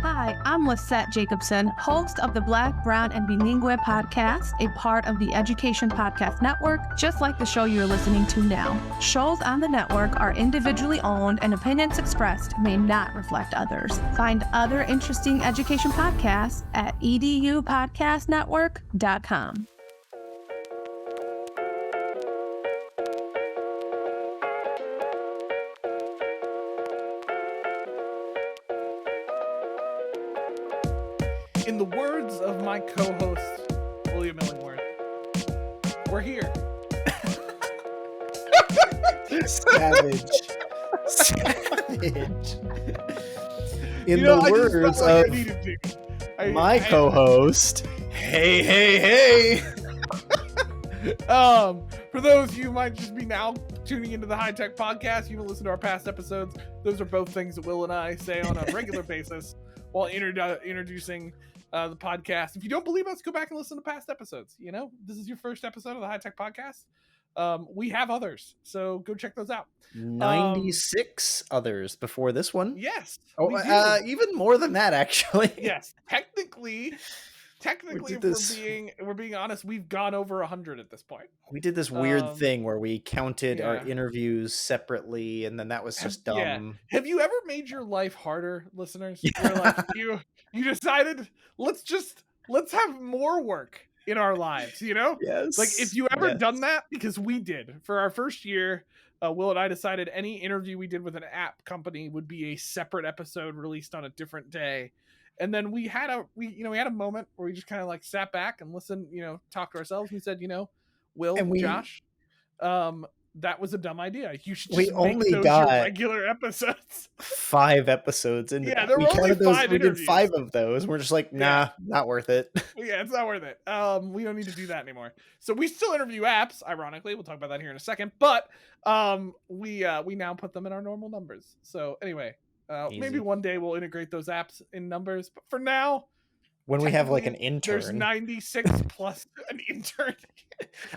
Hi, I'm Lisette Jacobson, host of the Black, Brown, and Bilingue podcast, a part of the Education Podcast Network, just like the show you're listening to now. Shows on the network are individually owned and opinions expressed may not reflect others. Find other interesting education podcasts at edupodcastnetwork.com. In the words of my co-host, William Illingworth, we're here. Savage. In the words of my co-host, hey. For those of you who might just be now tuning into the High Tech Podcast, you can listen to our past episodes. Those are both things that Will and I say on a regular basis while introducing the podcast. If you don't believe us, go back and listen to past episodes. You know, this is your first episode of the High Tech Podcast. We have others, so go check those out. 96 others before this one. Yes. Oh, even more than that, actually. Yes. Technically, if we're being honest, we've gone over 100 at this point. We did this weird thing where we counted our interviews separately, and then that was just dumb. Yeah. Have you ever made your life harder, listeners? Yeah. Where like you decided let's have more work in our lives, you know? Yes. Like if you ever done that, because we did for our first year, Will and I decided any interview we did with an app company would be a separate episode released on a different day. And then we had a moment where we just kind of like sat back and listened, talk to ourselves. We said, Will and Josh, that was a dumb idea. You should just make those your regular episodes. 5 episodes into there were only 5 we did 5 of those. We're just like, nah, not worth it. Yeah, it's not worth it. We don't need to do that anymore. So we still interview apps, ironically. We'll talk about that here in a second. But we now put them in our normal numbers. So anyway, maybe one day we'll integrate those apps in numbers. But for now, when we have like an intern, there's 96 plus an intern.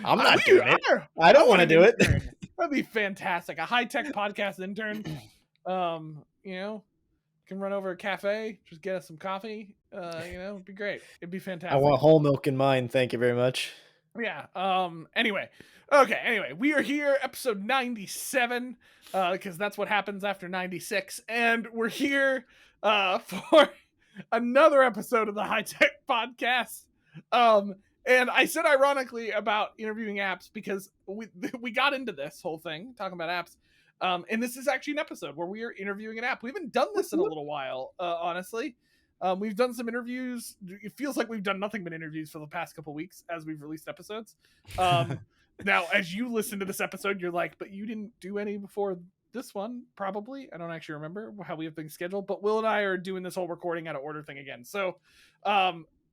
I'm not doing it. I don't want to do it. That'd be fantastic. A high-tech podcast intern. Can run over a cafe, just get us some coffee. It'd be great. It'd be fantastic. I want whole milk in mine. Thank you very much. Yeah. Anyway, we are here, episode 97, because that's what happens after 96, and we're here for another episode of the High Tech Podcast. And I said ironically about interviewing apps because we got into this whole thing talking about apps. And this is actually an episode where we are interviewing an app. We haven't done this in a little while, honestly. We've done some interviews. It feels like we've done nothing but interviews for the past couple weeks as we've released episodes. Now, as you listen to this episode, you're like, but you didn't do any before this one, probably. I don't actually remember how we have things scheduled, but Will and I are doing this whole recording out of order thing again. So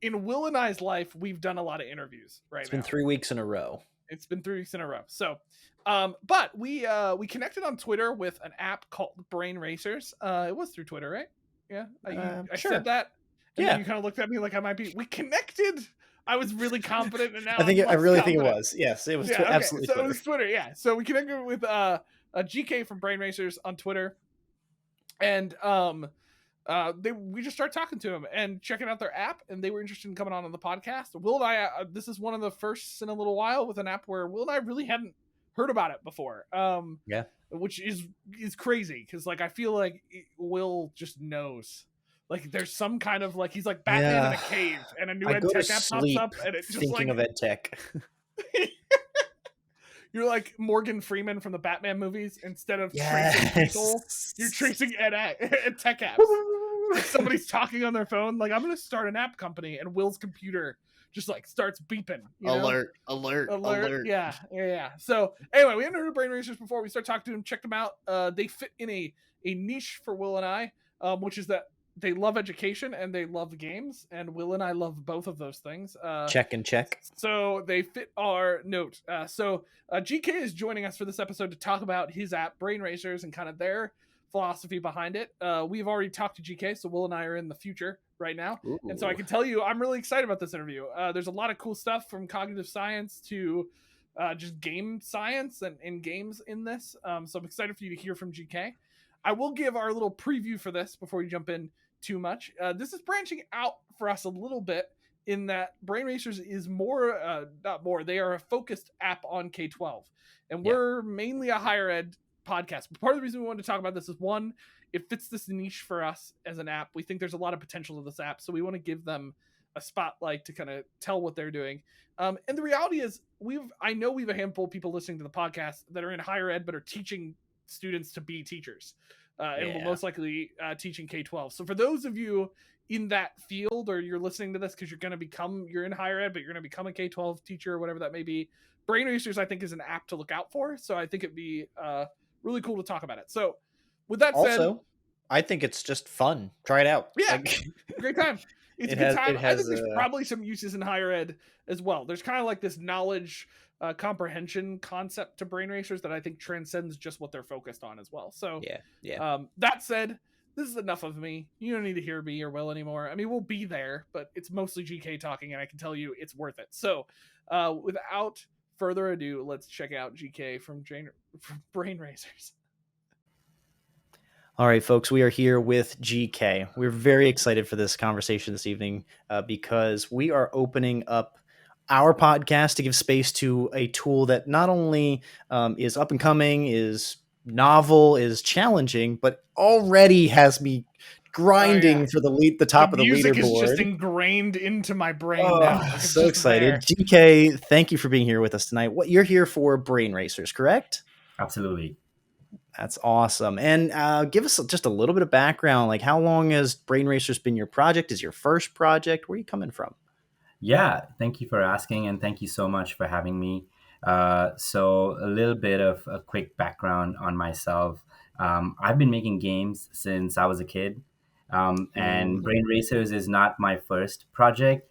in Will and I's life, we've done a lot of interviews right now. It's been 3 weeks in a row. It's been 3 weeks in a row. So, but we connected on Twitter with an app called Brain Racers. It was through Twitter, right? Yeah, I sure. said that. And then you kind of looked at me like I might be. We connected. I was really confident, and now I really think it was. Yes, it was absolutely. So Twitter. it was Twitter. Yeah. So we connected with a GK from Brain Racers on Twitter, and we just started talking to them and checking out their app, and they were interested in coming on the podcast. Will and I, this is one of the firsts in a little while with an app where Will and I really hadn't heard about it before. Which is crazy because like I feel like Will just knows. Like there's some kind of like he's like Batman in a cave, and a new ed tech app pops up, and it's just thinking of ed tech. You're like Morgan Freeman from the Batman movies. Instead of tracing people, you're tracing ed tech apps. Like somebody's talking on their phone, like I'm gonna start an app company, and Will's computer just like starts beeping. Alert. Yeah. So anyway, we hadn't heard of Brain Racers before. We started talking to them, checked them out. They fit in a niche for Will and I, which is that they love education and they love games, and Will and I love both of those things. Check and check. So they fit our note. So GK is joining us for this episode to talk about his app, Brain Racers, and kind of their philosophy behind it. We've already talked to GK, so Will and I are in the future right now. Ooh. And so I can tell you, I'm really excited about this interview. There's a lot of cool stuff from cognitive science to just game science and games in this. So I'm excited for you to hear from GK. I will give our little preview for this before we jump in too much. This is branching out for us a little bit in that Brain Racers is more, not more, they are a focused app on K-12. And we're mainly a higher ed podcast. But part of the reason we wanted to talk about this is, one, it fits this niche for us as an app. We think there's a lot of potential to this app, so we want to give them a spotlight to kind of tell what they're doing. And the reality is, I know we have a handful of people listening to the podcast that are in higher ed but are teaching students to be teachers, and will most likely teaching K-12. So for those of you in that field, or you're listening to this because you're in higher ed but you're going to become a K-12 teacher or whatever that may be, Brain Racers I think is an app to look out for. So I think it'd be really cool to talk about it. So with that said, I think it's just fun. Try it out. Yeah, great time. It's a good time. I think there's probably some uses in higher ed as well. There's kind of like this knowledge comprehension concept to Brain Racers that I think transcends just what they're focused on as well. So that said, this is enough of me. You don't need to hear me or Will anymore. I mean, we'll be there, but it's mostly GK talking, and I can tell you it's worth it. So without further ado, let's check out GK from Brain Racers. All right, folks, we are here with GK. We're very excited for this conversation this evening because we are opening up our podcast to give space to a tool that not only is up and coming, is novel, is challenging, but already has me grinding for the top of the leaderboard. Music is just ingrained into my brain now. Like, so excited. GK, thank you for being here with us tonight. You're here for Brain Racers, correct? Absolutely. That's awesome. And give us just a little bit of background. Like, how long has Brain Racers been your project? Is your first project? Where are you coming from? Yeah, thank you for asking, and thank you so much for having me. So a little bit of a quick background on myself. I've been making games since I was a kid, and Brain Racers is not my first project,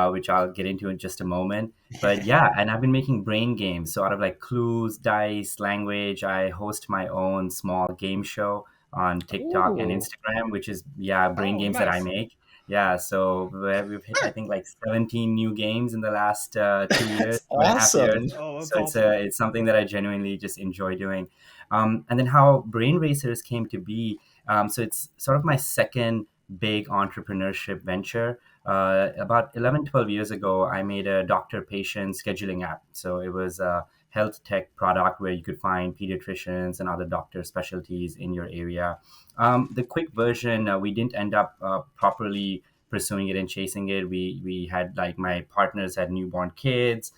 which I'll get into in just a moment. But yeah, and I've been making brain games. So out of like clues, dice, language, I host my own small game show on TikTok and Instagram, which is brain games that I make. Yeah, so we've hit, I think, like 17 new games in the last 2 years, awesome. 2.5 years. So awesome. It's something that I genuinely just enjoy doing. And then how Brain Racers came to be. So it's sort of my second big entrepreneurship venture. About 11, 12 years ago, I made a doctor-patient scheduling app. So it was a health tech product where you could find pediatricians and other doctor specialties in your area. The quick version, we didn't end up properly pursuing it and chasing it. We had, like, my partners had newborn kids.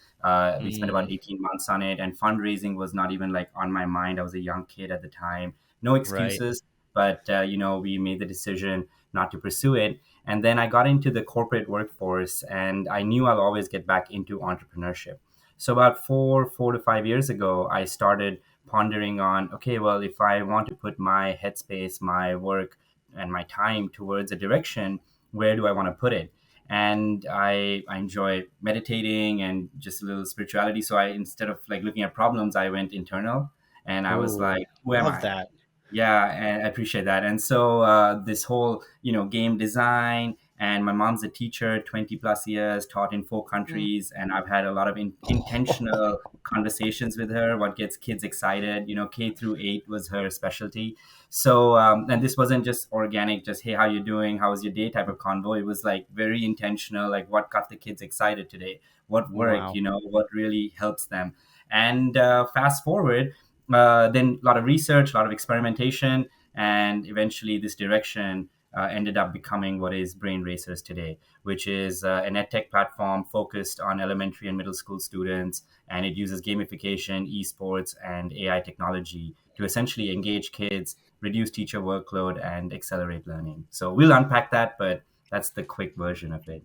We spent about 18 months on it, and fundraising was not even like on my mind. I was a young kid at the time. No excuses, but we made the decision not to pursue it. And then I got into the corporate workforce, and I knew I'll always get back into entrepreneurship. So about 4 to 5 years ago, I started pondering on, okay, well, if I want to put my headspace, my work, and my time towards a direction, where do I want to put it? And I enjoy meditating and just a little spirituality. So instead of like looking at problems, I went internal, and I was like, who am I? That. Yeah, and I appreciate that. And so this whole, game design, and my mom's a teacher, 20 plus years, taught in 4 countries. And I've had a lot of intentional conversations with her, what gets kids excited. K through 8 was her specialty. So, and this wasn't just organic, just, hey, how you doing? How was your day type of convo. It was like very intentional, like what got the kids excited today? What worked, what really helps them? And fast forward, then a lot of research, a lot of experimentation, and eventually this direction ended up becoming what is Brain Racers today, which is an edtech platform focused on elementary and middle school students, and it uses gamification, esports, and AI technology to essentially engage kids, reduce teacher workload, and accelerate learning. So we'll unpack that, but that's the quick version of it.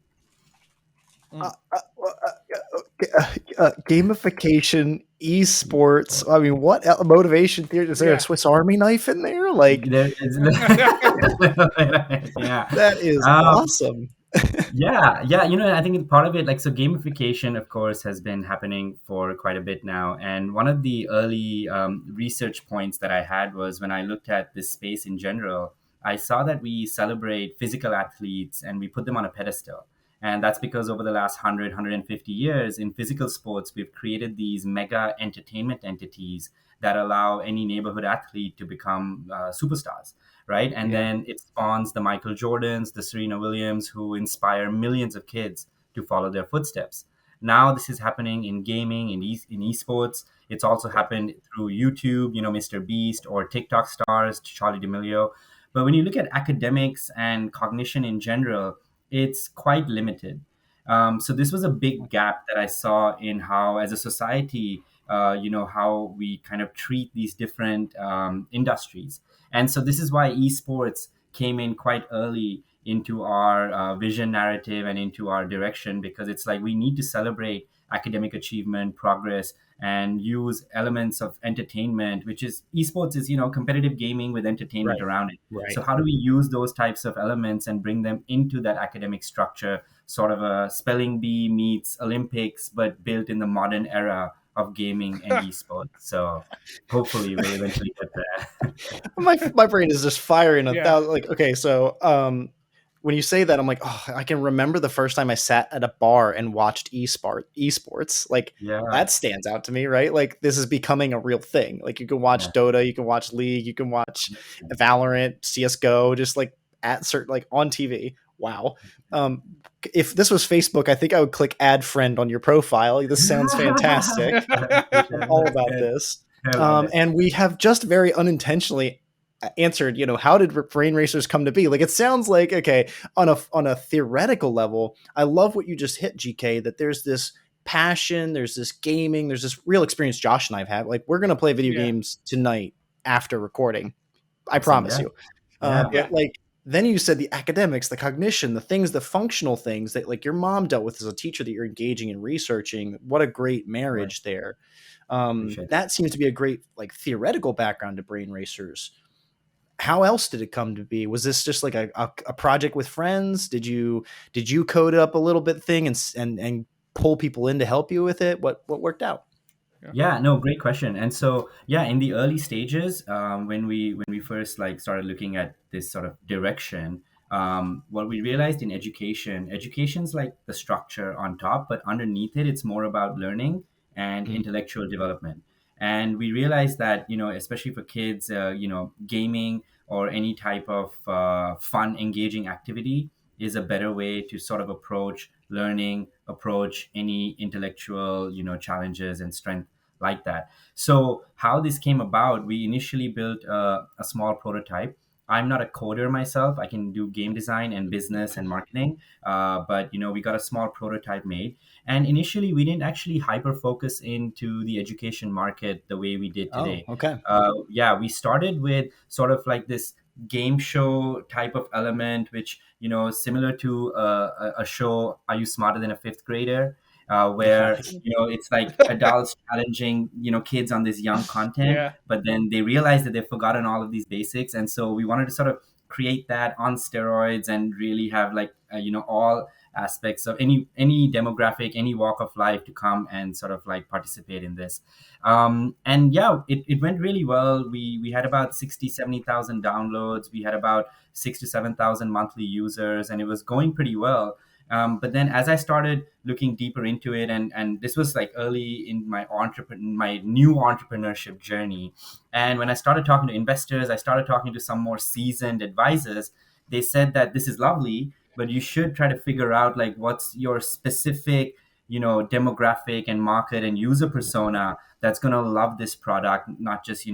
Gamification, esports. I mean, what motivation theory? Is there a Swiss Army knife in there? Like, that is awesome. I think part of it, like, so gamification, of course, has been happening for quite a bit now. And one of the early research points that I had was when I looked at this space in general, I saw that we celebrate physical athletes and we put them on a pedestal. And that's because over the last 100, 150 years in physical sports, we've created these mega entertainment entities that allow any neighborhood athlete to become superstars. right? And Yeah. then it spawns the Michael Jordans, the Serena Williams, who inspire millions of kids to follow their footsteps. Now this is happening in gaming, in esports. It's also happened through YouTube, Mr. Beast, or TikTok stars, Charlie D'Amelio. But when you look at academics and cognition in general, it's quite limited. So this was a big gap that I saw in how, as a society, how we kind of treat these different industries. And so this is why esports came in quite early into our vision narrative and into our direction, because it's like we need to celebrate academic achievement, progress, and use elements of entertainment, which is esports is, competitive gaming with entertainment Right. around it. Right. So how do we use those types of elements and bring them into that academic structure, sort of a spelling bee meets Olympics, but built in the modern era of gaming and esports? So hopefully we'll eventually get there. My brain is just firing a Yeah. thousand. Like, okay, so when you say that, I'm like, oh, I can remember the first time I sat at a bar and watched esports. Like, Yeah, that stands out to me, right? Like, this is becoming a real thing. Like, you can yeah, watch Dota, you can watch League, you can watch Valorant, CS:GO, just like at certain, like, on TV. Wow. Um, if this was Facebook, I think I would click add friend on your profile. This sounds fantastic. for I'm sure. all about Good. this. I love it. And we have just very unintentionally answered, how did brain racers come to be? Like, it sounds like, okay, on a theoretical level, I love what you just hit, GK, that there's this passion, there's this gaming, there's this real experience Josh and I've had. Like, we're going to play video Yeah. games tonight after recording. I Awesome. promise Yeah. you. Yeah. But Yeah. like, then you said the academics, the cognition, the things, the functional things that like your mom dealt with as a teacher that you're engaging and researching. What a great marriage there. Appreciate it. That seems to be a great like theoretical background to brain racers. How else did it come to be? Was this just like a project with friends? Did you code up a little bit thing and pull people in to help you with it? What worked out? Yeah, no, great question. And so, yeah, in the early stages, when we first like started looking at this sort of direction, what we realized in education's like the structure on top, but underneath it, it's more about learning and Mhm. intellectual development. And we realized that, especially for kids, gaming or any type of fun, engaging activity is a better way to sort of approach learning, approach any intellectual, challenges and strength like that. So how this came about, we initially built a small prototype. I'm not a coder myself. I can do game design and business and marketing, but we got a small prototype made. And initially, we didn't actually hyper focus into the education market the way we did Oh, today. okay. Yeah, we started with sort of like this game show type of element, which similar to a show, Are You Smarter Than a Fifth Grader? Where it's like adults challenging kids on this young content, Yeah. but then they realize that they've forgotten all of these basics, and so we wanted to sort of create that on steroids and really have like all aspects of any demographic, any walk of life to come and sort of like participate in this. And yeah, it went really well. We had about 60,000-70,000 downloads. We had about 6,000 to 7,000 monthly users, and it was going pretty well. But then as I started looking deeper into it, and this was like early in my new entrepreneurship journey. And when I started talking to investors, I started talking to some more seasoned advisors. They said that this is lovely, but you should try to figure out like what's your specific, demographic and market and user persona that's going to love this product, not just,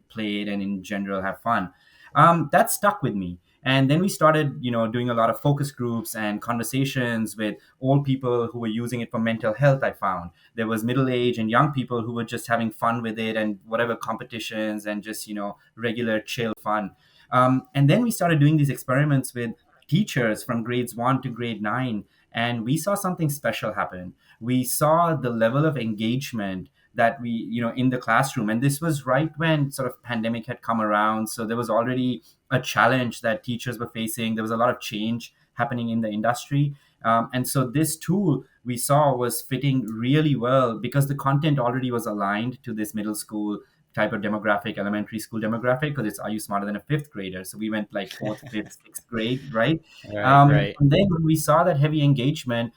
play it and in general have fun. That stuck with me. And then we started, doing a lot of focus groups and conversations with old people who were using it for mental health. I found there was middle age and young people who were just having fun with it and whatever competitions and just, regular chill fun. And then we started doing these experiments with teachers from grades 1 to grade 9. And we saw something special happen. We saw the level of engagement that we, in the classroom. And this was right when sort of pandemic had come around. So there was already a challenge that teachers were facing. There was a lot of change happening in the industry. And so this tool we saw was fitting really well because the content already was aligned to this middle school type of demographic, elementary school demographic, because it's Are You Smarter Than a Fifth Grader? So we went like fourth, fifth, sixth grade, right? Right. And then when we saw that heavy engagement,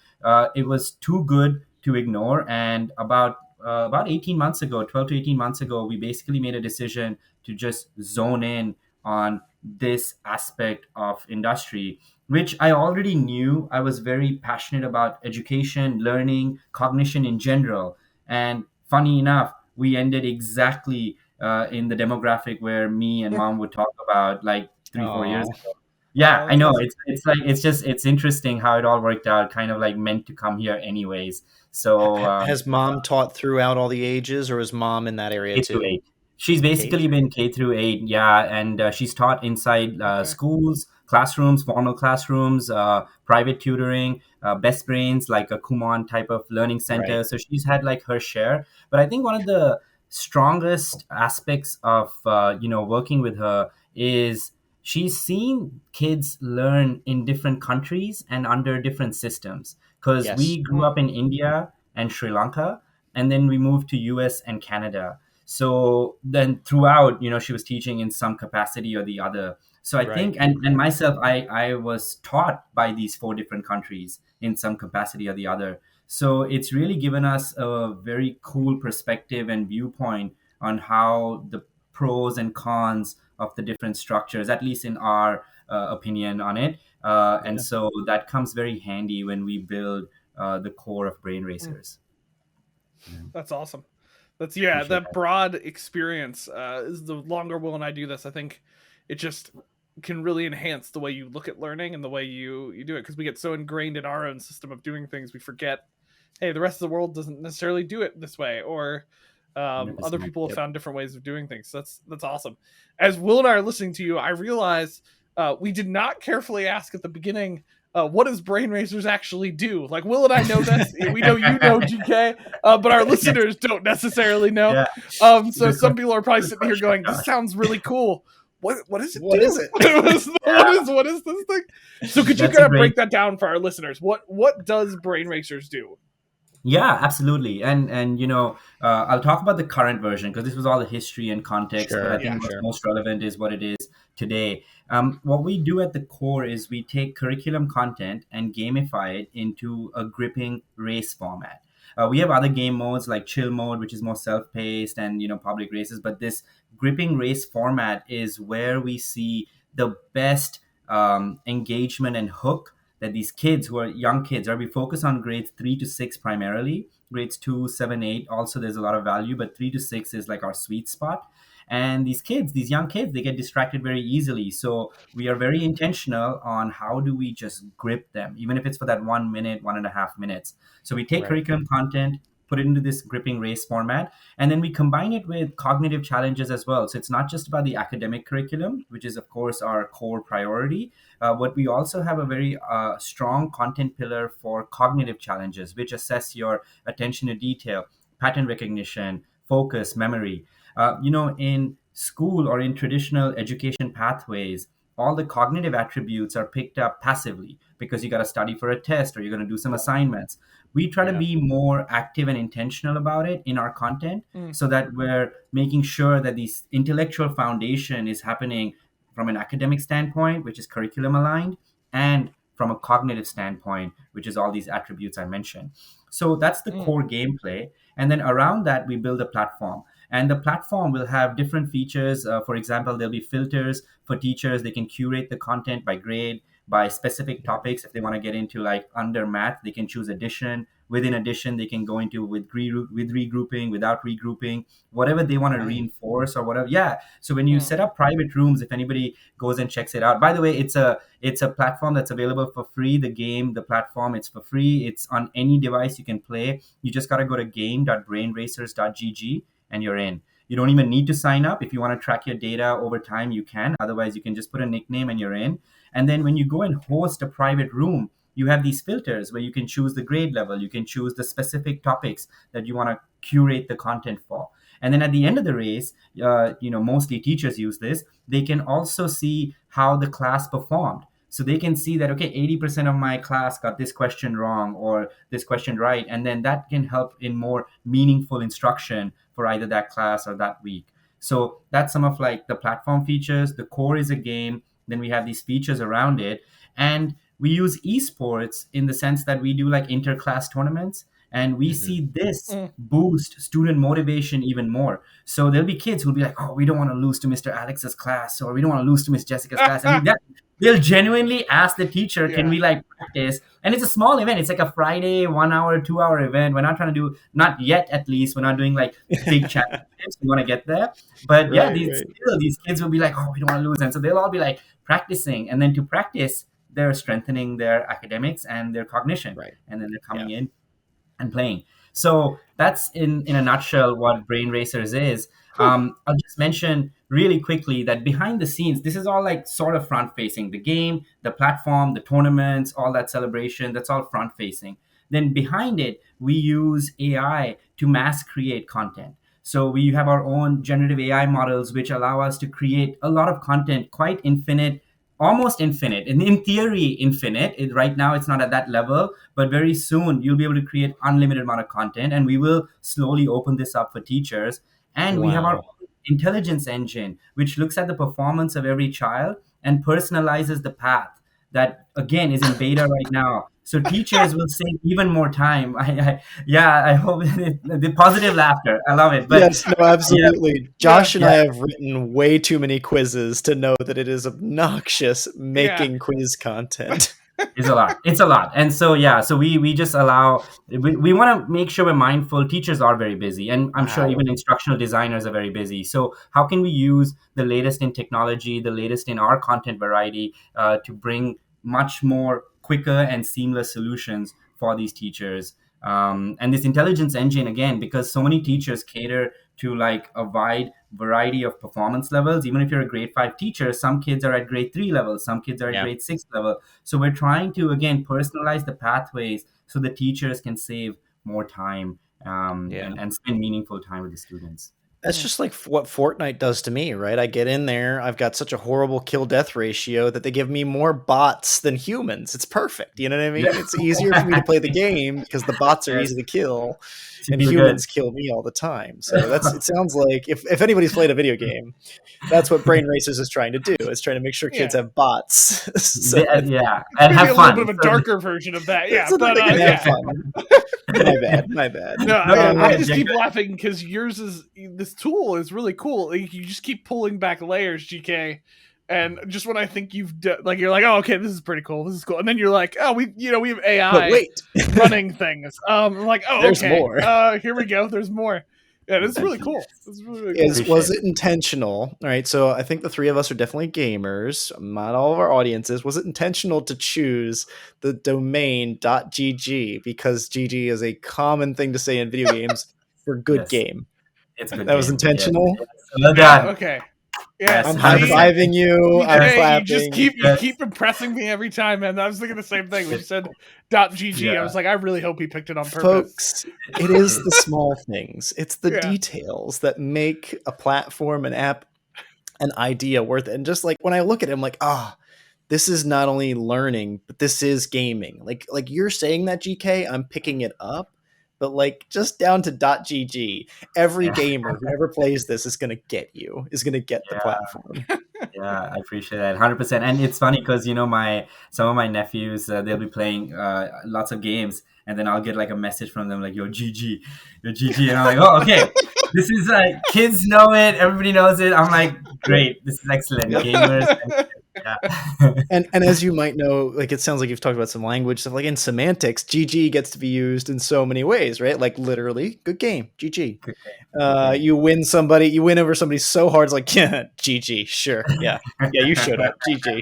it was too good to ignore. And about 18 months ago, 12 to 18 months ago, we basically made a decision to just zone in on this aspect of industry, which I already knew. I was very passionate about education, learning, cognition in general. And funny enough, we ended exactly in the demographic where me and mom would talk about like 3 4 years Oh, ago. Yeah, Oh, I that's know. awesome. It's like it's interesting how it all worked out. Kind of like meant to come here anyways. So has mom taught throughout all the ages, or is mom in that area K through too? 8. She's K basically through. been K through 8, yeah, and she's taught inside Okay. schools, classrooms, formal classrooms, private tutoring, Best Brains, like a Kumon type of learning Right. center. So she's had like her share. But I think one of the strongest aspects of working with her is she's seen kids learn in different countries and under different systems. Because Yes. we grew Mm, up in India and Sri Lanka, and then we moved to US and Canada. So then throughout, she was teaching in some capacity or the other. So I Right. think, and myself, I was taught by these four different countries in some capacity or the other. So it's really given us a very cool perspective and viewpoint on how the pros and cons of the different structures, at least in our opinion on it. And Yeah. so that comes very handy when we build the core of brain mm. racers. Yeah, That's awesome. That's appreciate that that. broad experience is the longer Will and I do this, I think it just can really enhance the way you look at learning and the way you do it, because we get so ingrained in our own system of doing things we forget, hey, the rest of the world doesn't necessarily do it this way, or other 100%. people have Yep. found different ways of doing things. So that's awesome. As Will and I are listening to you, I realize we did not carefully ask at the beginning, what does brain racers actually do? Like, Will and I know this. We know you know, GK, but our Yes. listeners don't necessarily know. Yeah. So some people are probably Good sitting here question, going, "This Josh. sounds really cool. What does it What is do? it? What is this thing?" So could you That's a kind of break great. that down for our listeners? What does brain racers do? Yeah, absolutely. And I'll talk about the current version because this was all the history and context. But I Sure. Yeah. think what's Sure. most relevant is what it is today. What we do at the core is we take curriculum content and gamify it into a gripping race format. We have other game modes like chill mode, which is more self-paced and public races. But this gripping race format is where we see the best engagement and hook that these kids who are young kids, right? We focus on grades 3 to 6 primarily. Grades 2, 7, 8, also there's a lot of value, but 3 to 6 is like our sweet spot. And these kids, these young kids, they get distracted very easily. So we are very intentional on how do we just grip them, even if it's for that 1 minute, 1.5 minutes. So we take Right. curriculum content, put it into this gripping race format, and then we combine it with cognitive challenges as well. So it's not just about the academic curriculum, which is of course our core priority, but we also have a very strong content pillar for cognitive challenges, which assess your attention to detail, pattern recognition, focus, memory. In school or in traditional education pathways, all the cognitive attributes are picked up passively because you got to study for a test or you're going to do some Yeah. assignments. We try to Yeah. be more active and intentional about it in our content Mm, so that we're making sure that this intellectual foundation is happening from an academic standpoint, which is curriculum aligned, and from a cognitive standpoint, which is all these attributes I mentioned. So that's the mm, core gameplay. And then around that, we build a platform. And the platform will have different features. For example, there'll be filters for teachers. They can curate the content by grade, by specific Yeah. topics. If they want to get into like under math, they can choose addition. Within addition, they can go into with regrouping, without regrouping, whatever they want to Right. reinforce or whatever. Yeah. So when you mm, set up private rooms, if anybody goes and checks it out, by the way, it's a platform that's available for free. The platform, it's for free. It's on any device you can play. You just got to go to game.brainracers.gg and you're in. You don't even need to sign up. If you want to track your data over time, you can. Otherwise, you can just put a nickname and you're in. And then when you go and host a private room, you have these filters where you can choose the grade level, you can choose the specific topics that you want to curate the content for. And then at the end of the race, mostly teachers use this. They can also see how the class performed. So they can see that, okay, 80% of my class got this question wrong or this question right. And then that can help in more meaningful instruction for either that class or that week. So that's some of like the platform features. The core is a game. Then we have these features around it. And we use esports in the sense that we do like inter-class tournaments. And we Mhm. see this Mm. boost student motivation even more. So there'll be kids who'll be like, oh, we don't want to lose to Mr. Alex's class, or we don't want to lose to Miss Jessica's class. And they'll genuinely ask the teacher, can Yeah. we like practice? And it's a small event. It's like a Friday, 1 hour, 2 hour event. We're not trying to do, not yet at least, we're not doing like big championships. We want to get there. But yeah, Right. these kids will be like, oh, we don't want to lose. And so they'll all be like practicing. And then to practice, they're strengthening their academics and their cognition. Right. And then they're Yeah. coming in and playing. So that's in a nutshell what Brain Racers is. I'll just mention really quickly that behind the scenes, this is all like sort of front facing. The game, the platform, the tournaments, all that celebration, that's all front facing. Then behind it, we use AI to mass create content. So we have our own generative AI models, which allow us to create a lot of content, quite infinite, almost infinite, and in theory infinite. Right now it's not at that level, but very soon you'll be able to create unlimited amount of content, and we will slowly open this up for teachers. And we have our Wow. own intelligence engine, which looks at the performance of every child and personalizes the path, that again is in beta right now. So teachers will save even more time. Yeah, I hope the positive laughter, I love it. But Yes, no, yeah, absolutely. Josh and yeah, I have written way too many quizzes to know that it is obnoxious Yeah. making quiz content. it's a lot. It's a lot. And so yeah, so we just allow, we want to make sure we're mindful. Teachers are very busy, and I'm sure Wow. even instructional designers are very busy. So how can we use the latest in technology, the latest in our content variety, to bring much more quicker and seamless solutions for these teachers? And this intelligence engine, again, because so many teachers cater to like a wide variety of performance levels. Even if you're a grade 5 teacher, some kids are at grade 3 level, some kids are at Yeah. grade 6 level. So we're trying to again personalize the pathways so the teachers can save more time, Yeah. and spend meaningful time with the students. That's just like what Fortnite does to me, right? I get in there, I've got such a horrible kill death ratio that they give me more bots than humans. It's perfect. You know what I mean? Yeah. It's easier for me to play the game because the bots are Yes, easy to kill to and feel good. humans kill me all the time. So it sounds like if anybody's played a video game, that's what Brain Racers is trying to do. It's trying to make sure kids Yeah. have bots so, Yeah, It's and maybe have a little bit fun. of a darker version of that. Yeah. so that But they can have yeah. fun. My bad. No, No, I, go I ahead, just keep Jacob. laughing because yours is, this tool is really cool. Like, you just keep pulling back layers, GK. And just when I think like, you're like, oh, okay, this is pretty cool. This is cool. And then you're like, oh, we have But AI wait, running things. I'm like, oh, there's okay. more. Here we go. There's more. Yeah, this is really cool. This is really, really cool. Was it intentional? All right, so I think the three of us are definitely gamers. Not all of our audiences. Was it intentional to choose the domain .gg because GG is a common thing to say in video games for good Yes, game? it's a good That was game. intentional. Yes. Well Yeah, done. okay. Yes, Yeah, I'm see? high 100%. fiving you. I'm Hey, clapping. you just keep Yes. impressing me every time, man. I was thinking the same thing when you said .gg. Yeah. I was like, I really hope he picked it on purpose. Folks, it is the small things. It's the Yeah. details that make a platform, an app, an idea worth it. And just like when I look at it, I'm like, this is not only learning, but this is gaming. Like you're saying that, GK, I'm picking it up, but like just down to .gg, every Yeah. gamer who ever plays this is going to get the Yeah. platform. Yeah, I appreciate that 100%. And it's funny because some of my nephews, they'll be playing lots of games, and then I'll get like a message from them like, "Yo, GG, yo, GG," and I'm like, "Oh, okay." This is like kids know it, everybody knows it. I'm like, "Great, this is excellent." Yep. Gamers, yeah. And as you might know, like it sounds like you've talked about some language stuff. Like in semantics, GG gets to be used in so many ways, right? Like literally, good game, GG. Good game. You win over somebody so hard, it's like, yeah, GG, sure, yeah, you showed up, GG.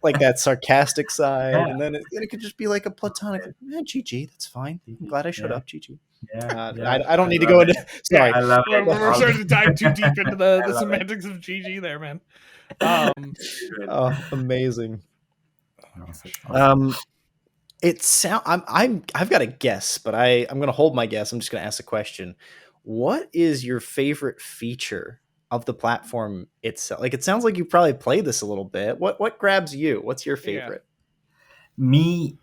Like that sarcastic side, Yeah. and then it could just be like a platonic, GG, that's fine. I'm glad I showed Yeah. up, GG. Yeah, I don't need to love go it. into. Sorry, I love it. We're starting to dive too deep into the love it. semantics of GG there, man. oh, amazing. Awesome. It sound I've got a guess, but I'm going to hold my guess. I'm just going to ask a question. What is your favorite feature of the platform itself? Like it sounds like you probably play this a little bit. What grabs you? What's your favorite? Me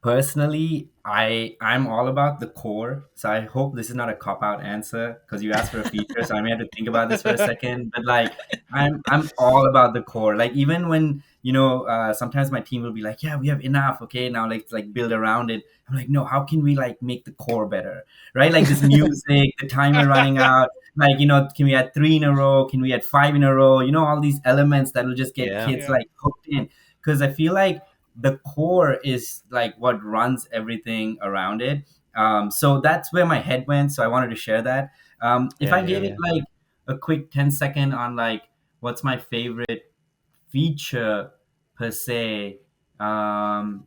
personally, I'm all about the core. So I hope this is not a cop out answer because you asked for a feature, so I may have to think about this for a second. But like I'm all about the core. Like even when sometimes my team will be like, yeah, we have enough, okay, now let's like build around it. I'm like, no, how can we like make the core better, right? Like this music, the timer running out, like, can we add 3 in a row, can we add 5 in a row, all these elements that will just get Yeah. kids Yeah. like hooked in, because I feel like the core is like what runs everything around it. So that's where my head went, so I wanted to share that. If I gave it Yeah. like a quick 10-second on like what's my favorite feature per se, um,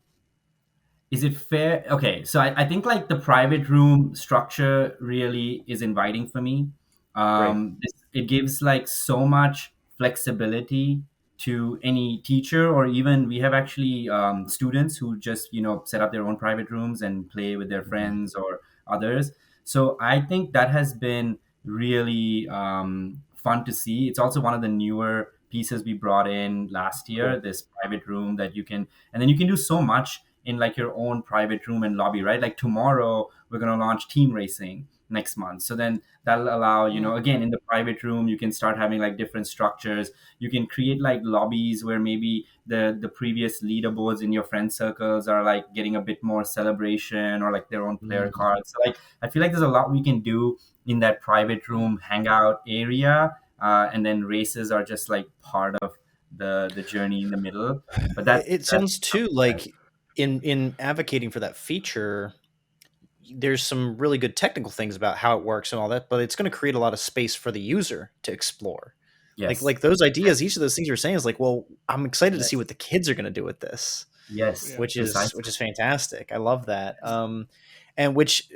is it fair? Okay, so I think like the private room structure really is inviting for me. Great. It gives like so much flexibility to any teacher, or even we have actually students who just set up their own private rooms and play with their Mhm. friends or others. So I think that has been really fun to see. It's also one of the newer pieces we brought in last year. Cool. This private room that you can, and then you can do so much in like your own private room and lobby, right? Like tomorrow we're going to launch team racing next month, so then that'll allow, Mm. again, in the private room you can start having like different structures. You can create like lobbies where maybe the previous leaderboards in your friend circles are like getting a bit more celebration, or like their own player Mhm. cards. So like I feel like there's a lot we can do in that private room hangout area, and then races are just like part of the journey in the middle. But It that's sounds too like in advocating for that feature, there's some really good technical things about how it works and all that, but it's going to create a lot of space for the user to explore. Like yes. like those ideas, each of those things you're saying is like, well, I'm excited to see Yes. what the kids are going to do with this, Yes, Yeah. which is precisely. fantastic. I love that. And which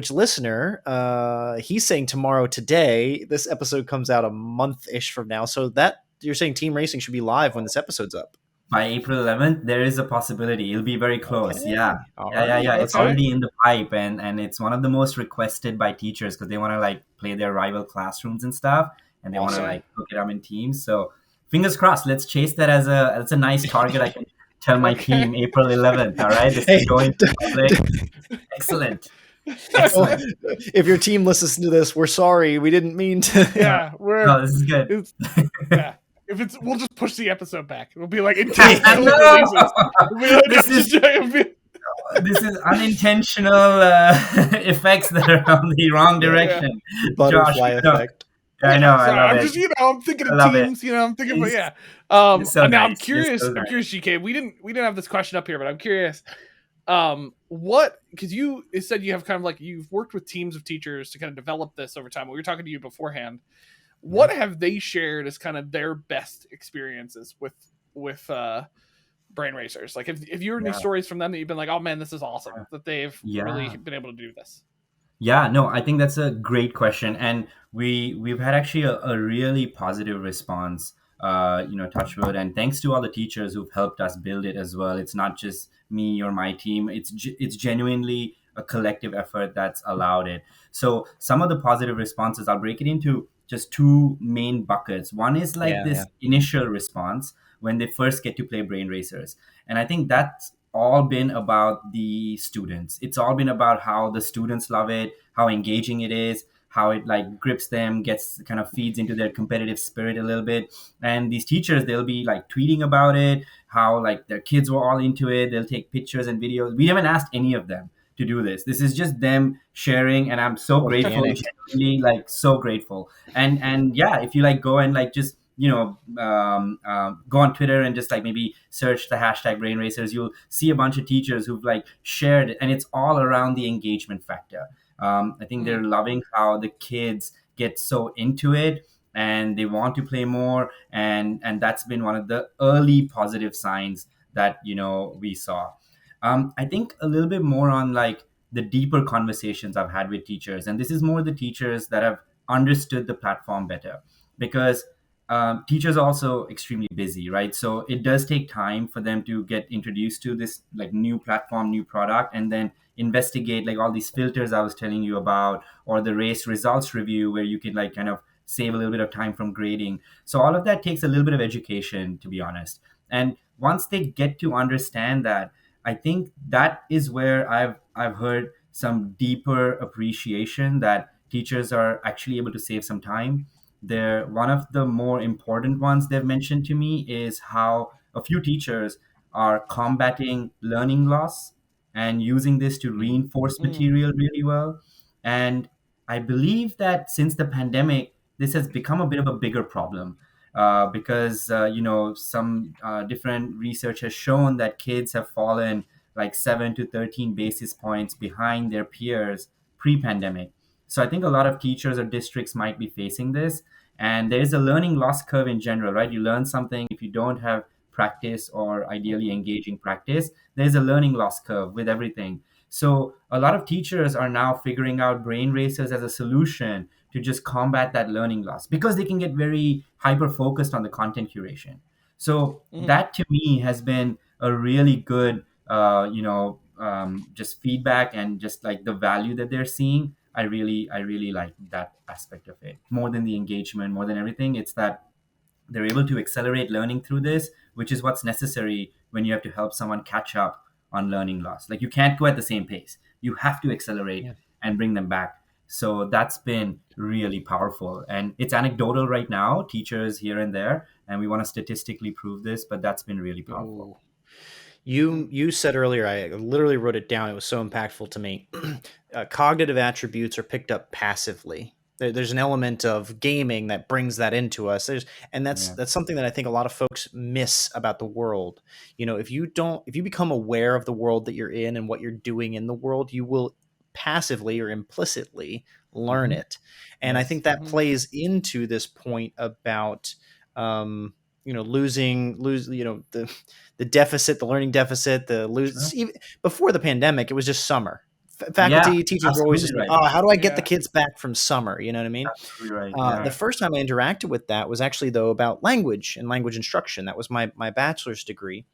listener, he's saying tomorrow today. This episode comes out a month ish from now, so that you're saying Team Racing should be live when this episode's up. By April 11th, there is a possibility. It'll be very close. Yeah. Okay, all Yeah, yeah, right, yeah. It's okay, Okay. already in the pipe, and it's one of the most requested by teachers because they want to like play their rival classrooms and stuff, and they want to awesome. Yeah. like hook it up in teams. So fingers crossed. Let's chase that as a nice target. I can tell my Okay. team April 11th. All right, this is Hey, going to public. Excellent. Excellent. if your team listens to this, we're sorry. We didn't mean to. Yeah, we're No, this is good. it's yeah. If it's, we'll just push the episode back. It'll be like until it No, releases. We'll be like, this is it'll be- this is unintentional effects that are on the wrong Yeah, yeah. direction. Josh, Butterfly effect. I Yeah, know, I sorry. love I'm it. just, I'm thinking I of love it. teams. I'm thinking, but It's, yeah. you're so Now I'm nice. You're curious. so I'm nice. curious, GK. We didn't have this question up here, but I'm curious. What? Because you said you have kind of like you've worked with teams of teachers to kind of develop this over time. We were talking to you beforehand. What have they shared as kind of their best experiences with brain racers? Like, if you heard any Yeah, stories from them that you've been like, oh man, this is awesome that they've really yeah. been able to do this. Yeah, no, I think that's a great question, and we've had actually a really positive response. Touch wood, and thanks to all the teachers who've helped us build it as well. It's not just me or my team. It's genuinely a collective effort that's allowed it. So some of the positive responses, I'll break it into just two main buckets. One is like Yeah, yeah, this initial response when they first get to play Brain Racers, and I think that's all been about the students. It's all been about how the students love it, how engaging it is, how it like grips them, gets kind of feeds into their competitive spirit a little bit. And these teachers, they'll be like tweeting about it, how like their kids were all into it. They'll take pictures and videos. We haven't asked any of them to do this. This is just them sharing, and I'm so grateful, organic. genuinely like so grateful. And yeah, if you like go and like just go on Twitter and just like maybe search the hashtag Brain Racers, you'll see a bunch of teachers who've like shared it, and it's all around the engagement factor. I think they're Mm. loving how the kids get so into it and they want to play more, and that's been one of the early positive signs that we saw. I think a little bit more on like the deeper conversations I've had with teachers, and this is more the teachers that have understood the platform better, because teachers are also extremely busy, right? So it does take time for them to get introduced to this like new platform, new product, and then investigate like all these filters I was telling you about, or the race results review where you can like kind of save a little bit of time from grading. So all of that takes a little bit of education, to be honest. And once they get to understand that, I think that is where I've heard some deeper appreciation that teachers are actually able to save some time. One of the more important ones they've mentioned to me is how a few teachers are combating learning loss and using this to reinforce material really well. And I believe that since the pandemic, this has become a bit of a bigger problem, because some different research has shown that kids have fallen like 7 to 13 basis points behind their peers pre-pandemic. So I think a lot of teachers or districts might be facing this, and there's a learning loss curve in general, right? You learn something, if you don't have practice or ideally engaging practice, there's a learning loss curve with everything. So a lot of teachers are now figuring out brain racers as a solution to just combat that learning loss, because they can get very hyper focused on the content curation. So that to me has been a really good just feedback, and just like the value that they're seeing. I really like that aspect of it more than the engagement, more than everything. It's that they're able to accelerate learning through this, which is what's necessary when you have to help someone catch up on learning loss. Like, you can't go at the same pace, you have to accelerate and bring them back. So that's been really powerful, and it's anecdotal right now, teachers here and there, and we want to statistically prove this, but that's been really powerful. Ooh. You said earlier, I literally wrote it down, it was so impactful to me. Cognitive attributes are picked up passively. There's an element of gaming that brings that into us. That's something that I think a lot of folks miss about the world. If you become aware of the world that you're in and what you're doing in the world, you will passively or implicitly learn it. And I think that plays into this point about losing the deficit, the learning deficit, even before the pandemic, it was just summer. Faculty, teachers were always just, right. How do I get the kids back from summer? You know what I mean? Absolutely right. The first time I interacted with that was actually, though, about language and language instruction. That was my bachelor's degree.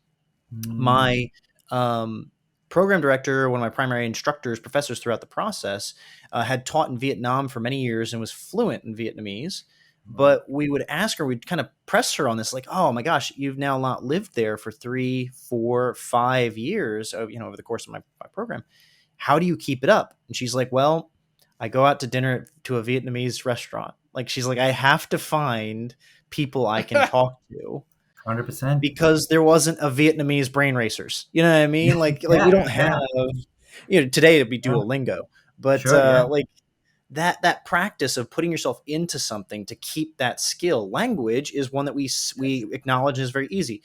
My program director, one of my primary instructors, professors throughout the process, had taught in Vietnam for many years and was fluent in Vietnamese. But we would ask her, we'd kind of press her on this, like, oh my gosh, you've now not lived there for 3, 4, 5 years, over the course of my program. How do you keep it up? And she's like, well, I go out to dinner to a Vietnamese restaurant. Like, she's like, I have to find people I can talk to. 100%. Because there wasn't a Vietnamese brain racers. You know what I mean? Like we don't have, today it'd be Duolingo, but that practice of putting yourself into something to keep that skill. Language is one that we acknowledge is very easy.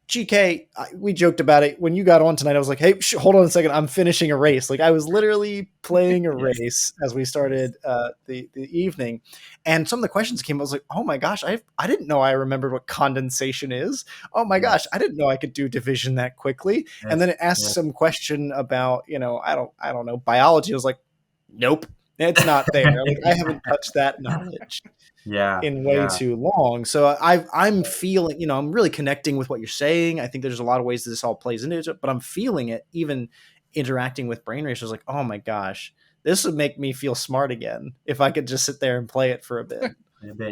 GK, we joked about it when you got on tonight. I was like, hey, hold on a second. I'm finishing a race. Like, I was literally playing a race as we started the evening. And some of the questions came. I was like, oh my gosh, I didn't know I remembered what condensation is. Oh my gosh, I didn't know I could do division that quickly. And then it asked some question about, I don't know, biology. I was like, nope, it's not there. Like, I haven't touched that knowledge in way too long. So I'm feeling, I'm really connecting with what you're saying. I think there's a lot of ways that this all plays into it, but I'm feeling it even interacting with brain racers. Like, oh my gosh, this would make me feel smart again if I could just sit there and play it for a bit.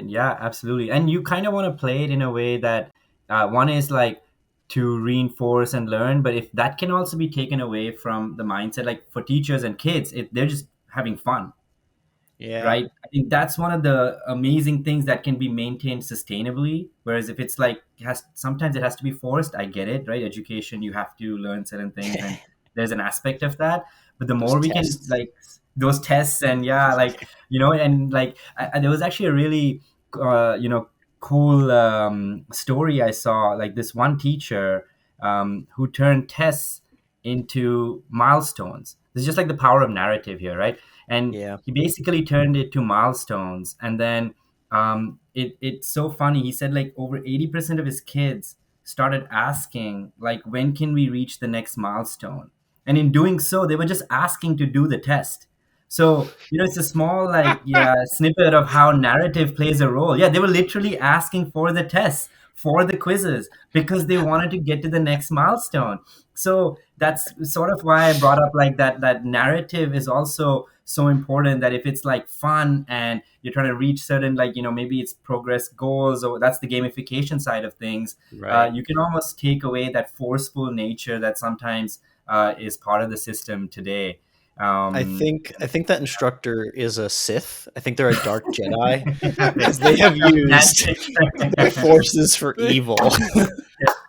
Yeah, absolutely. And you kind of want to play it in a way that one is like to reinforce and learn, but if that can also be taken away from the mindset, like for teachers and kids, they're just having fun. Yeah. Right. I think that's one of the amazing things that can be maintained sustainably. Whereas if it's like, sometimes it has to be forced. I get it, right? Education, you have to learn certain things, and there's an aspect of that. But the more we can, like, those tests, and and like, there was actually a really, cool story I saw. Like, this one teacher who turned tests into milestones. This is just like the power of narrative here, right? And he basically turned it to milestones. And then it's so funny. He said like over 80% of his kids started asking, like, when can we reach the next milestone? And in doing so, they were just asking to do the test. So, it's a small, like, snippet of how narrative plays a role. Yeah, they were literally asking for the tests, for the quizzes, because they wanted to get to the next milestone. So that's sort of why I brought up like that narrative is also so important, that if it's like fun and you're trying to reach certain, like, maybe it's progress goals, or that's the gamification side of things, right. You can almost take away that forceful nature that sometimes is part of the system today. I think that instructor is a Sith. I think they're a dark Jedi, because they have used their forces for evil.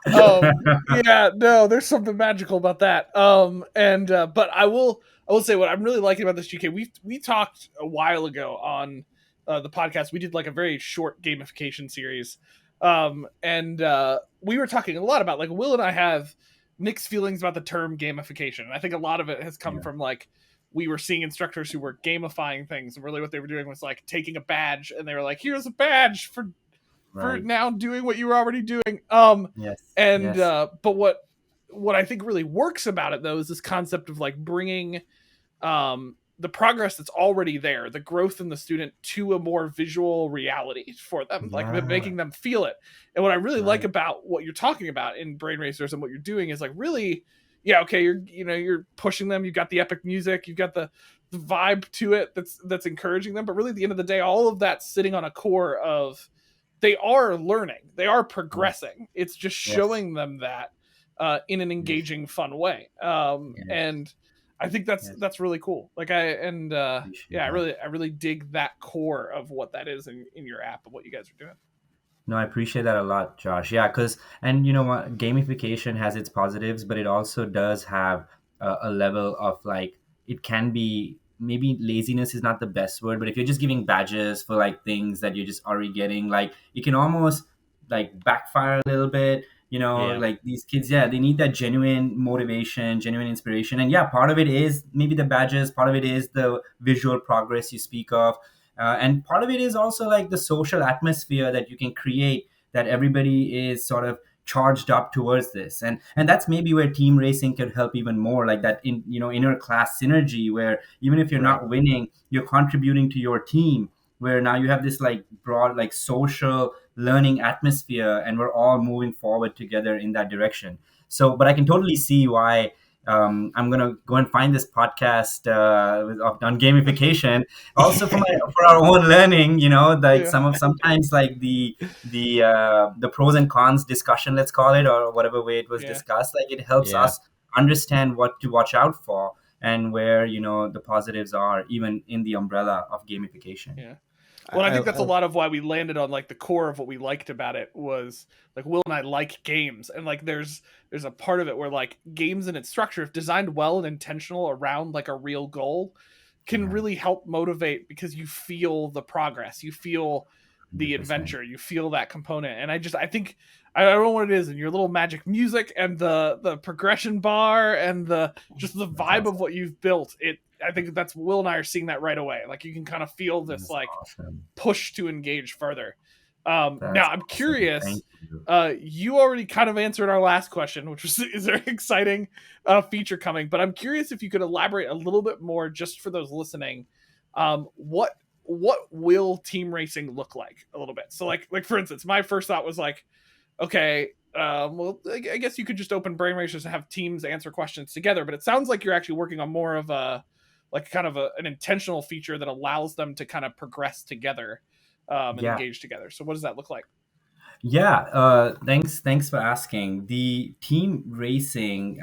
Yeah, no, there's something magical about that. And but I will say what I'm really liking about this, GK. We talked a while ago on the podcast. We did like a very short gamification series. And we were talking a lot about, like, Will and I have mixed feelings about the term gamification. And I think a lot of it has come Yeah. from, like, we were seeing instructors who were gamifying things, and really what they were doing was like taking a badge, and they were like, here's a badge for Right. now doing what you were already doing. Yes. And Yes. but what I think really works about it, though, is this concept of like bringing the progress that's already there, the growth in the student, to a more visual reality for them, like Yeah. making them feel it. And what I really like Right. about what you're talking about in Brain Racers and what you're doing is like really, yeah, okay, you're pushing them. You've got the epic music, you've got the vibe to it that's encouraging them. But really, at the end of the day, all of that's sitting on a core of they are learning, they are Yes. progressing. It's just Yes. showing them that in an Yes. engaging, fun way. Yes. And I think that's Yes. really cool. Like Appreciate yeah, that. I really dig that core of what that is in your app and what you guys are doing. No, I appreciate that a lot, Josh. Yeah, because and you know what, gamification has its positives, but it also does have a level of like it can be maybe laziness is not the best word, but if you're just giving badges for like things that you're just already getting, like it can almost like backfire a little bit. You know, Yeah. like these kids, yeah, they need that genuine motivation, genuine inspiration, and yeah, part of it is maybe the badges, part of it is the visual progress you speak of, and part of it is also like the social atmosphere that you can create, that everybody is sort of charged up towards this, and that's maybe where team racing could help even more, like that in inner class synergy, where even if you're Right. not winning, you're contributing to your team, where now you have this like broad like social learning atmosphere, and we're all moving forward together in that direction. So but I can totally see why I'm gonna go and find this podcast on gamification, also for my for our own learning. You know, like Yeah, sometimes like the pros and cons discussion, let's call it, or whatever way it was yeah, discussed, like it helps Yeah. us understand what to watch out for, and where the positives are, even in the umbrella of gamification. yeah. I, Well, I think that's a I, lot of why we landed on like the core of what we liked about it was like Will and I like games, and like there's a part of it where like games and its structure, if designed well and intentional around like a real goal, can Yeah, really help motivate because you feel the progress, you feel the 100%. adventure, you feel that component. And I think I don't know what it is, and your little magic music and the progression bar and the just the That's vibe of awesome. what you've built. I think that's Will and I are seeing that right away. Like you can kind of feel this That's like awesome. push to engage further. Now That's I'm awesome. curious. Thank you. You already kind of answered our last question, which was is there an exciting feature coming? But I'm curious if you could elaborate a little bit more, just for those listening. What will team racing look like a little bit? So like for instance, my first thought was like, okay, well, I guess you could just open brain racers and have teams answer questions together. But it sounds like you're actually working on more of a like kind of an intentional feature that allows them to kind of progress together and Yeah. engage together. So what does that look like? Yeah, thanks for asking. The team racing,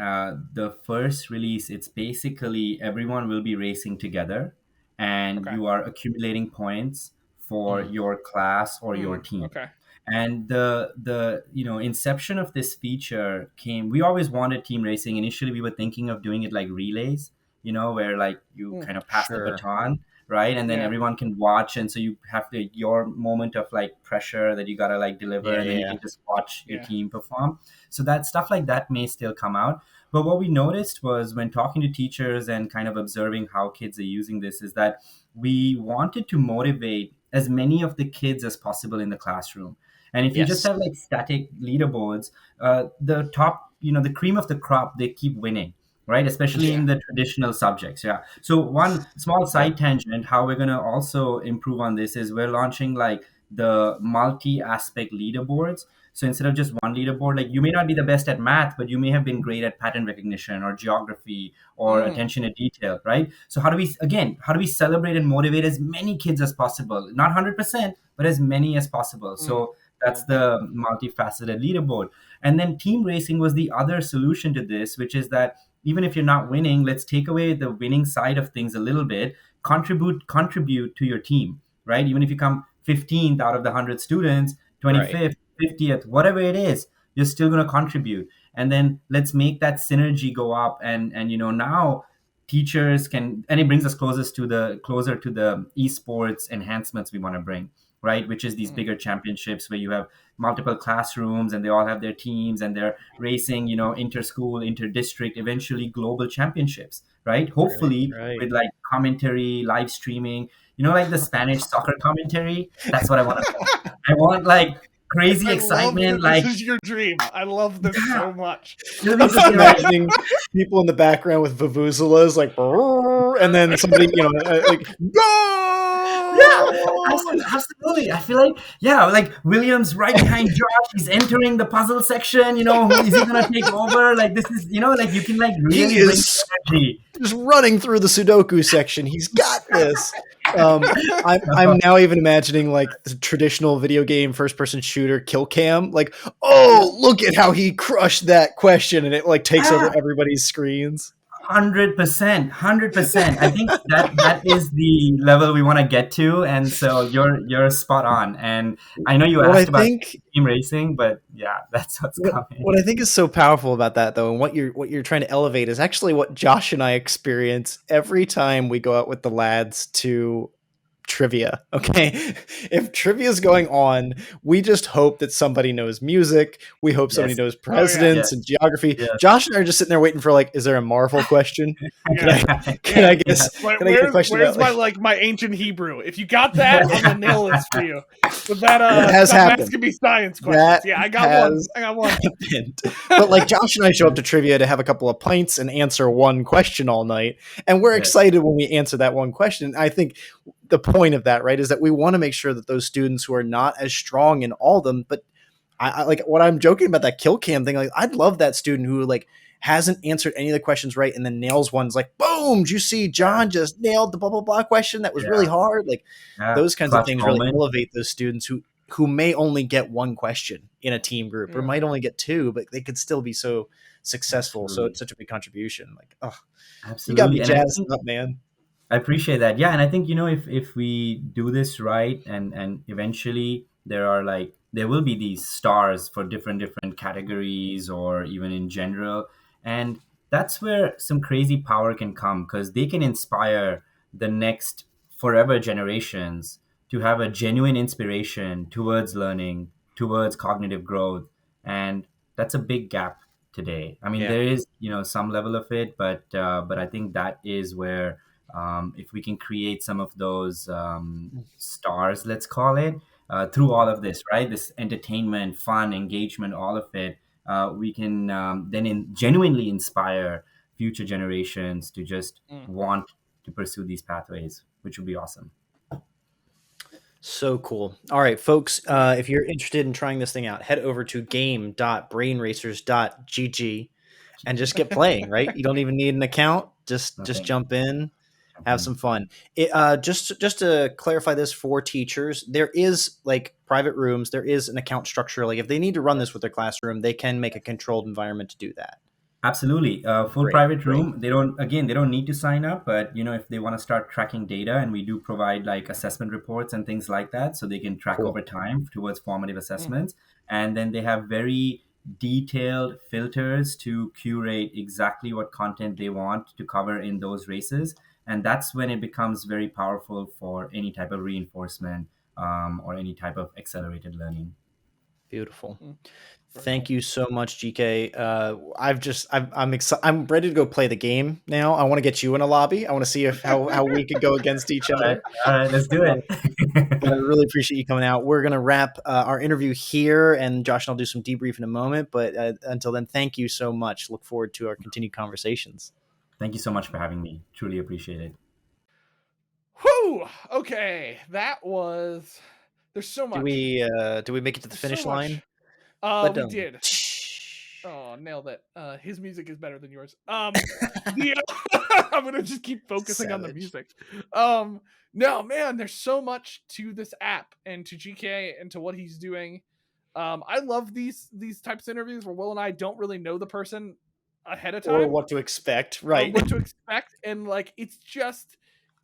the first release, it's basically everyone will be racing together, and Okay. you are accumulating points for mm, your class or your team. Okay. And the inception of this feature came. We always wanted team racing. Initially, we were thinking of doing it like relays, where like you kind of pass the sure. baton, right, and then Yeah. everyone can watch, and so you have your moment of like pressure that you gotta like deliver, Yeah. and then you Yeah. can just watch your Yeah. team perform. So that stuff like that may still come out. But what we noticed was, when talking to teachers and kind of observing how kids are using this, is that we wanted to motivate as many of the kids as possible in the classroom. And if you just Yes. have like static leaderboards, the top, the cream of the crop, they keep winning, right? Especially Yeah. in the traditional subjects. Yeah. So one small Yep. side tangent, how we're gonna also improve on this is we're launching like the multi-aspect leaderboards. So instead of just one leaderboard, like you may not be the best at math, but you may have been great at pattern recognition or geography or Mm. attention to detail, right? So how do we celebrate and motivate as many kids as possible? Not 100%, but as many as possible. Mm. So that's Yeah. the multifaceted leaderboard. And then team racing was the other solution to this, which is that even if you're not winning, let's take away the winning side of things a little bit, contribute to your team, right? Even if you come 15th out of the 100 students, Right. 25th, 50th, whatever it is, you're still going to contribute. And then let's make that synergy go up. And now teachers can, and it brings us closer to the esports enhancements we want to bring, right? Which is these bigger championships where you have multiple classrooms and they all have their teams and they're racing, inter-school, inter-district, eventually global championships, right? Hopefully Right. with like commentary, live streaming, like the Spanish soccer commentary. That's what I want. I want like crazy I excitement, love that like this is your dream. I love this so much. you'll I'm be just sitting there, imagining people in the background with vuvuzelas, like, "Brrr," and then somebody, like, yeah, go! absolutely. I feel like, yeah, like Williams right behind Josh. He's entering the puzzle section. Who is he gonna take over? Like this is, like you can like He really bring is energy. just running through the Sudoku section. He's got this. I'm now even imagining like the traditional video game first person shooter kill cam. Like, oh, look at how he crushed that question, and it like takes over everybody's screens. 100%, 100%. I think that is the level we want to get to, and so you're spot on. And I know you What I asked about think team racing, but yeah, that's what's coming. what I think is so powerful about that though, and what you're trying to elevate is actually what Josh and I experience every time we go out with the lads to trivia. Okay. If trivia is going on, we just hope that somebody knows music. We hope somebody Yes, knows Oh, yeah. presidents yes, and geography. yes. Josh and I are just sitting there waiting for like, is there a Marvel question? Can I can Yeah. I guess Like, can I get a question where's about my ancient Hebrew? If you got that, I'm gonna nail this for you. But that has that happened. math can be science questions. That Yeah, I got one. has I got one. happened. But like Josh and I show up to trivia to have a couple of pints and answer one question all night. And we're Yes. excited when we answer that one question. I think the point of that, right, is that we want to make sure that those students who are not as strong in all of them, but I like what I'm joking about that kill cam thing. Like, I'd love that student who like hasn't answered any of the questions right and then nails one's like, boom, did you see John just nailed the blah blah blah question that was really hard? Like those kinds of Clutch things moment. really elevate those students who may only get one question in a team group or might only get two, but they could still be so successful. Absolutely. So it's such a big contribution. Like, oh, you Absolutely. got me And I jazzed think, up, man. I appreciate that. Yeah, and I think if we do this right, and eventually there will be these stars for different categories or even in general, and that's where some crazy power can come because they can inspire the next forever generations to have a genuine inspiration towards learning, towards cognitive growth, and that's a big gap today. I mean, Yeah. there is some level of it, but I think that is where if we can create some of those stars, let's call it, through all of this, right? This entertainment, fun, engagement, all of it, we can genuinely inspire future generations to just want to pursue these pathways, which would be awesome. So cool. All right, folks, if you're interested in trying this thing out, head over to game.brainracers.gg and just get playing, right? You don't even need an account. Just Nothing. jump in, have some fun. Just to clarify this for teachers, there is like private rooms, there is an account structure. Like if they need to run this with their classroom, they can make a controlled environment to do that. Absolutely. Full Great, private room. They don't need to sign up, but if they want to start tracking data, and we do provide like assessment reports and things like that, so they can track Cool. over time towards formative assessments. And then they have very detailed filters to curate exactly what content they want to cover in those races. And that's when it becomes very powerful for any type of reinforcement or any type of accelerated learning. Beautiful. Thank you so much, GK. I'm excited. I'm ready to go play the game now. I want to get you in a lobby. I want to see how we could go against each other. All right, let's do it. But I really appreciate you coming out. We're gonna wrap our interview here, and Josh and I'll do some debrief in a moment. But until then, thank you so much. Look forward to our continued conversations. Thank you so much for having me. Truly appreciate it. Whew. Okay, that was. There's so much. Do we make it to the finish line? We did. Oh, nailed it. His music is better than yours. I'm gonna just keep focusing on the music. No, man, there's so much to this app and to GK and to what he's doing. I love these types of interviews where Will and I don't really know the person ahead of time or what to expect, right? What to expect, and like it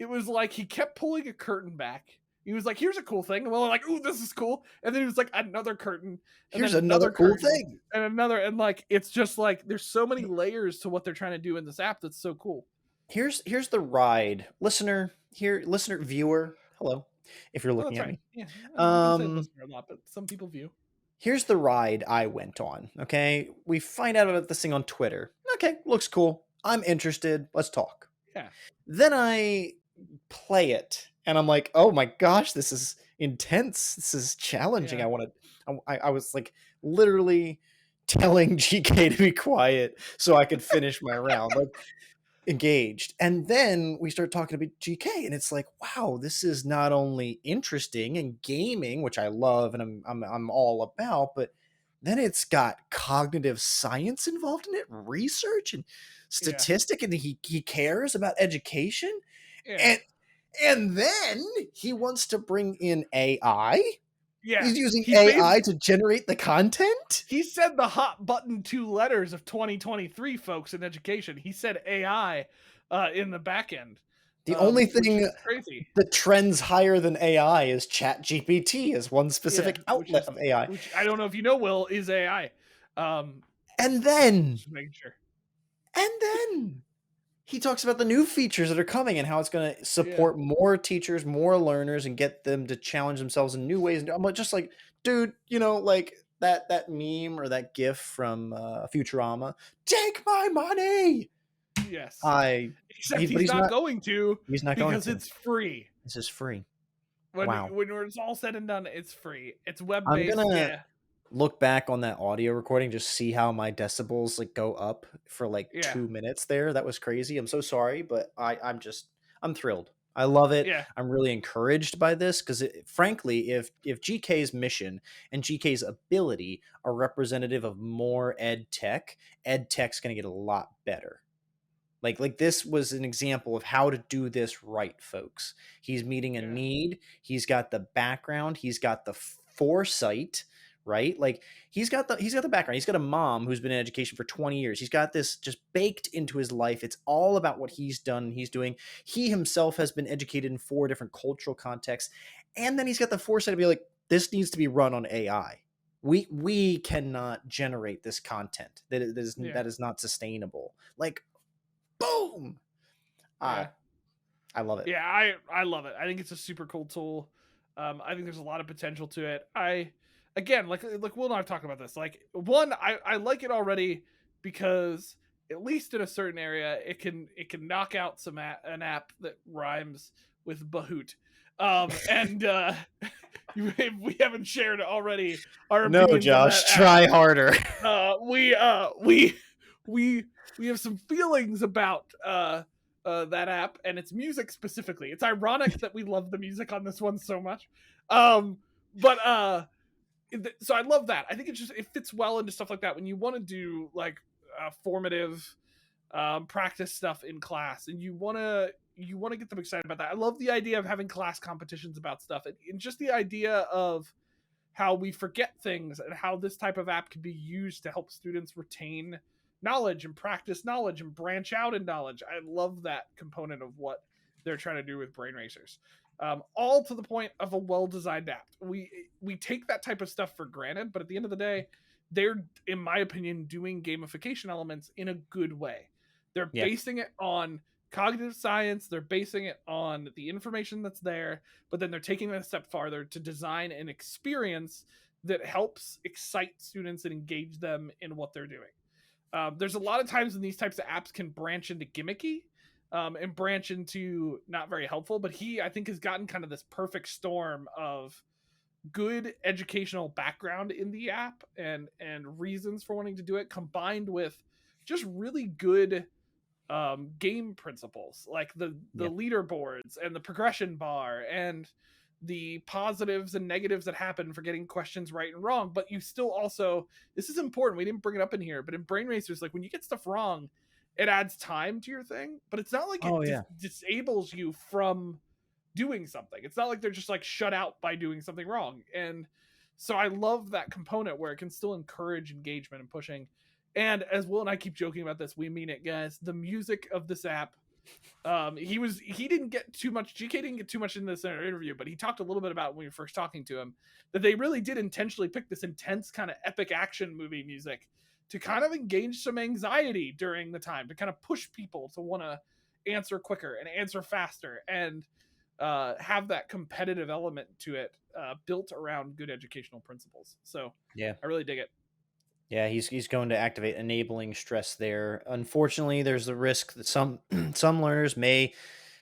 was like he kept pulling a curtain back. He was like, here's a cool thing. And we're like, ooh, this is cool. And then he was like, another curtain. And Here's then another cool curtain, thing. and another. And like, it's just like, there's so many layers to what they're trying to do in this app that's so cool. Here's the ride, listener, viewer. Hello, if you're Oh, looking that's at right. me. Yeah. I mean, you can say Um, listener a lot, but some people view. Here's the ride I went on. Okay, we find out about this thing on Twitter. Okay, looks cool. I'm interested. Let's talk. Yeah. Then I play it, and I'm like, oh my gosh, this is intense. This is challenging. Yeah. I was like literally telling GK to be quiet so I could finish my round. Like, engaged. And then we start talking about GK, and it's like, wow, this is not only interesting and gaming, which I love and I'm all about, but then it's got cognitive science involved in it, research and statistic, and he cares about education. Yeah. And then he wants to bring in AI. Yeah. He's using He AI to generate the content. He said the hot button 2 letters of 2023, folks, in education. He said AI in the back end. The only which thing is crazy. that trends higher than AI is ChatGPT as one specific outlet of AI. Which I don't know if you know, Will, is AI. And then Just making sure. He talks about the new features that are coming and how it's going to support more teachers, more learners, and get them to challenge themselves in new ways. And I'm just like, dude, like that meme or that GIF from Futurama. Take my money. Yes. Except he's not going to. He's not because going to. It's free. This is free. When it's all said and done, it's free. It's web-based. I'm gonna look back on that audio recording, just see how my decibels go up for 2 minutes there. That was crazy. I'm so sorry, but I'm thrilled. I love it. Yeah. I'm really encouraged by this because, frankly, if GK's mission and GK's ability are representative of more ed tech's going to get a lot better. Like this was an example of how to do this right, folks. He's meeting a need. He's got the background. He's got the foresight, right? Like he's got the background. He's got a mom who's been in education for 20 years. He's got this just baked into his life. It's all about what he's done, he's doing. He himself has been educated in 4 different cultural contexts. And then he's got the foresight to be like, this needs to be run on AI. We cannot generate this content. That is not sustainable. Like, boom. I love it. Yeah, I love it. I think it's a super cool tool. I think there's a lot of potential to it. Again, like Will and I have talked about this. Like, one, I like it already because at least in a certain area, it can knock out an app that rhymes with Bahoot. And we haven't shared already our opinions. No, Josh, try harder. We have some feelings about that app and its music specifically. It's ironic that we love the music on this one so much. So I love that. I think it fits well into stuff like that when you want to do formative practice stuff in class and you want to get them excited about that. I love the idea of having class competitions about stuff and just the idea of how we forget things and how this type of app can be used to help students retain knowledge and practice knowledge and branch out in knowledge. I love that component of what they're trying to do with Brain Racers. All to the point of a well-designed app. We take that type of stuff for granted, but at the end of the day, they're, in my opinion, doing gamification elements in a good way. They're basing it on cognitive science. They're basing it on the information that's there, but then they're taking it a step farther to design an experience that helps excite students and engage them in what they're doing. There's a lot of times when these types of apps can branch into gimmicky and branch into not very helpful, but I think has gotten kind of this perfect storm of good educational background in the app and reasons for wanting to do it, combined with just really good game principles, like the leaderboards and the progression bar and the positives and negatives that happen for getting questions right and wrong. But you still also, this is important, we didn't bring it up in here, but in Brain Racers, like when you get stuff wrong, it adds time to your thing, but it's not like it disables you from doing something. It's not like they're just shut out by doing something wrong. And so I love that component where it can still encourage engagement and pushing. And as Will and I keep joking about this, we mean it, guys. The music of this app he didn't get too much. GK didn't get too much in this interview, but he talked a little bit about when we were first talking to him that they really did intentionally pick this intense kind of epic action movie music to kind of engage some anxiety during the time, to kind of push people to want to answer quicker and answer faster, and have that competitive element to it, built around good educational principles. So Yeah. I really dig it. Yeah, he's going to activate enabling stress there. Unfortunately, there's the risk that some some learners may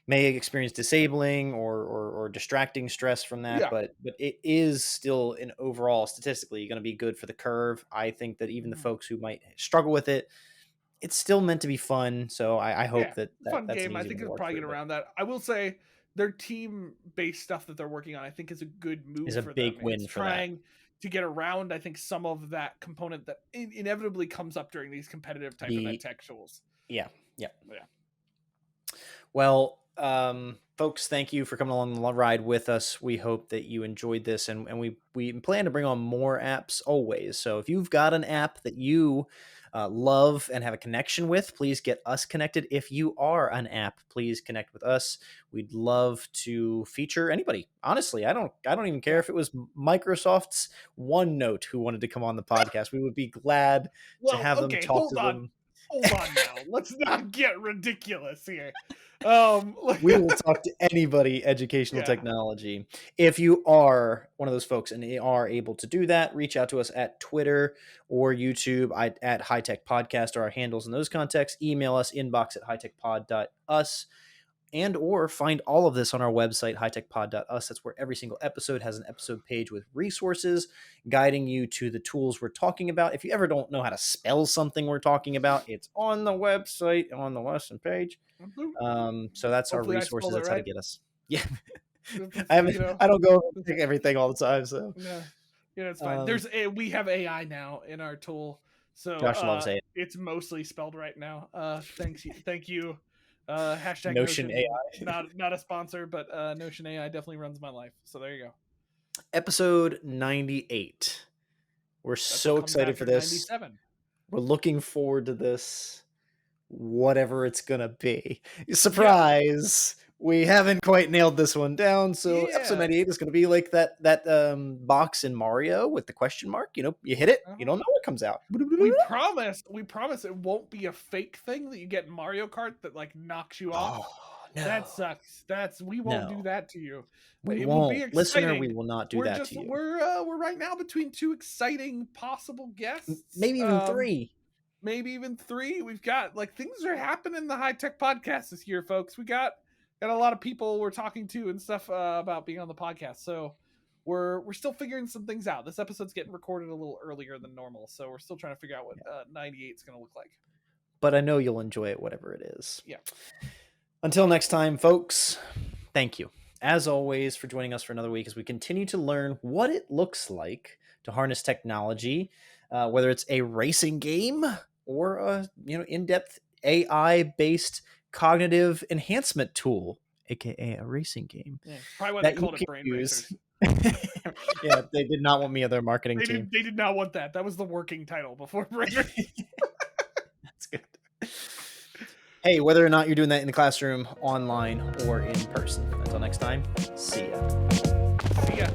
experience disabling or distracting stress from that, Yeah. but it is still an overall statistically going to be good for the curve. I think that even the folks who might struggle with it, it's still meant to be fun. So I hope Yeah, fun that's an game. I easy think one to it'll work probably through. get But around that. I will say their team-based stuff that they're working on, I think, is a good move is a for big them. win It's for that. trying to get around, I think, some of that component that inevitably comes up during these competitive type of ed tech tools. Yeah. Yeah. Well, folks, thank you for coming along the ride with us. We hope that you enjoyed this, and we plan to bring on more apps always. So if you've got an app that you love and have a connection with, please get us connected. If you are an app, please connect with us. We'd love to feature anybody. Honestly, I don't even care if it was Microsoft's OneNote who wanted to come on the podcast. We would be glad to have them talk to them. Hold on now. Let's not get ridiculous here. We will talk to anybody educational technology. If you are one of those folks and you are able to do that, reach out to us at Twitter or YouTube at High Tech Podcast, or our handles in those contexts. Email us, inbox at hightechpod.us, and or find all of this on our website, hightechpod.us. That's where every single episode has an episode page with resources guiding you to the tools we're talking about. If you ever don't know how to spell something we're talking about, it's on the website, on the lesson page. So that's Hopefully our resources. That's how to get us. Yeah. I don't go and pick everything all the time. So it's fine. We have AI now in our tool. So Josh loves AI. It's mostly spelled right now. Thank you. Hashtag Notion AI. Not a sponsor, but Notion AI definitely runs my life. So there you go. Episode 98. We're so excited for this. 97. We're looking forward to this, whatever it's gonna be. Surprise! We haven't quite nailed this one down. So episode 98 is gonna be like that box in Mario with the question mark. You hit it, you don't know what comes out. We promise it won't be a fake thing that you get in Mario Kart that like knocks you off. Oh, no. That sucks. We won't do that to you. We won't. Will be exciting. Listener, we will not do that to you. We're right now between two exciting possible guests. Maybe even three. We've got things are happening in the High Tech Podcast this year, folks. We got a lot of people we're talking to and stuff about being on the podcast. So we're still figuring some things out. This episode's getting recorded a little earlier than normal, so we're still trying to figure out what 98 is going to look like. But I know you'll enjoy it, whatever it is. Yeah. Until next time, folks, thank you, as always, for joining us for another week as we continue to learn what it looks like to harness technology, whether it's a racing game or a in-depth AI-based cognitive enhancement tool, aka a racing game. Yeah, probably why they called it Brain Racers. Yeah, they did not want me on their marketing team. They did not want that. That was the working title before Brain Racers. That's good. Hey, whether or not you're doing that in the classroom, online, or in person. Until next time, see ya. See ya.